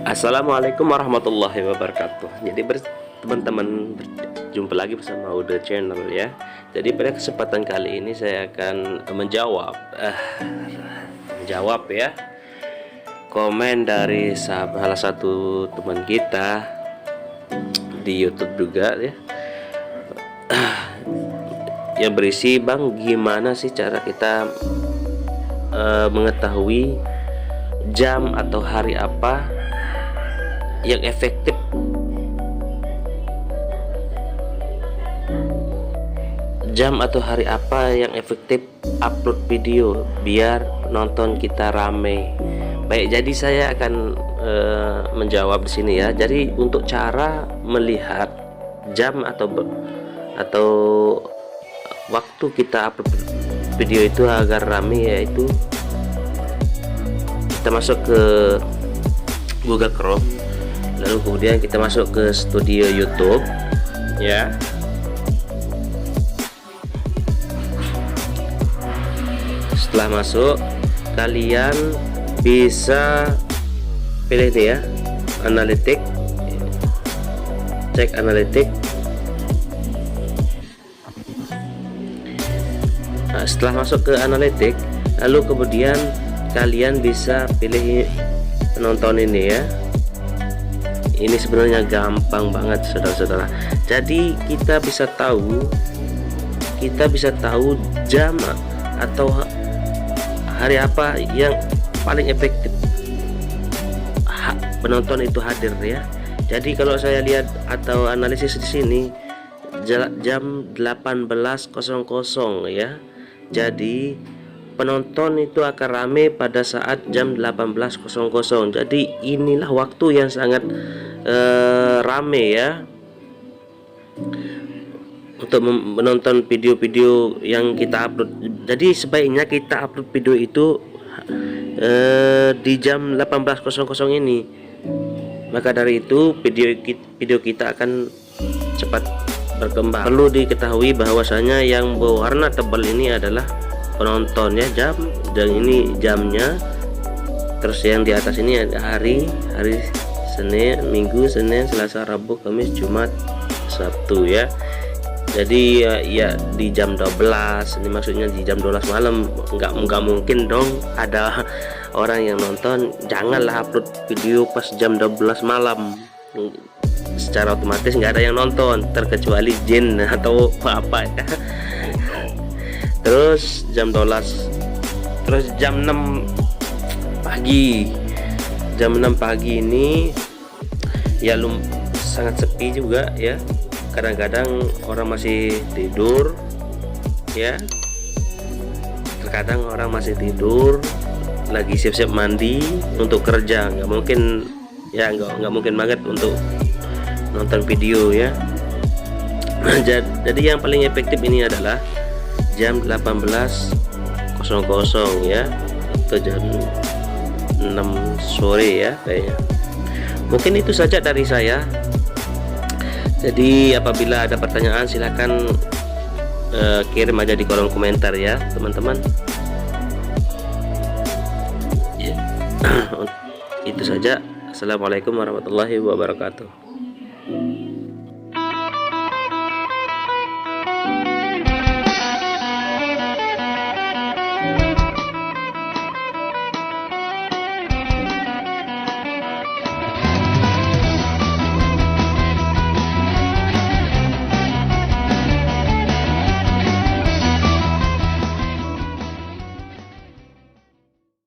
Assalamualaikum warahmatullahi wabarakatuh. Jadi teman-teman berjumpa lagi bersama Uda Channel ya. Jadi pada kesempatan kali ini saya akan menjawab ya komen dari salah satu teman kita di YouTube juga ya. Yang berisi, Bang, gimana sih cara kita mengetahui jam atau hari apa yang efektif upload video biar penonton kita rame. Baik, jadi saya akan menjawab di sini ya. Jadi untuk cara melihat jam atau waktu kita upload video itu agar rame, yaitu kita masuk ke Google Chrome, lalu kemudian kita masuk ke studio YouTube ya. Setelah masuk, kalian bisa pilih nih ya, analitik, cek analitik. Nah, setelah masuk ke analitik, lalu kemudian kalian bisa pilih penonton ini ya. Ini sebenarnya gampang banget saudara-saudara. Jadi kita bisa tahu jam atau hari apa yang paling efektif penonton itu hadir ya. Jadi kalau saya lihat atau analisis di sini jam 18.00 ya. Jadi penonton itu akan rame pada saat jam 18.00. Jadi inilah waktu yang sangat rame ya untuk menonton video-video yang kita upload. Jadi sebaiknya kita upload video itu di jam 18.00 ini. Maka dari itu video kita akan cepat berkembang. Perlu diketahui bahwasanya yang berwarna tebal ini adalah penontonnya jam, dan ini jamnya. Terus yang di atas ini ada hari Senin, Minggu, Senin, Selasa, Rabu, Kamis, Jumat, Sabtu ya. Jadi ya di jam 12, ini maksudnya di jam 12 malam. Nggak mungkin dong ada orang yang nonton. Janganlah upload video pas jam 12 malam, secara otomatis nggak ada yang nonton, terkecuali jin atau apa ya. Terus jam 12, terus jam 6 pagi. Jam 6 pagi ini ya sangat sepi juga ya. Kadang-kadang orang masih tidur ya. Terkadang orang masih tidur, lagi siap-siap mandi untuk kerja. Nggak mungkin banget untuk nonton video ya. Jadi yang paling efektif ini adalah jam 18.00 ya, atau jam 6 sore ya kayaknya. Mungkin itu saja dari saya. Jadi apabila ada pertanyaan silahkan kirim aja di kolom komentar ya teman-teman ya. Itu saja. Assalamualaikum warahmatullahi wabarakatuh.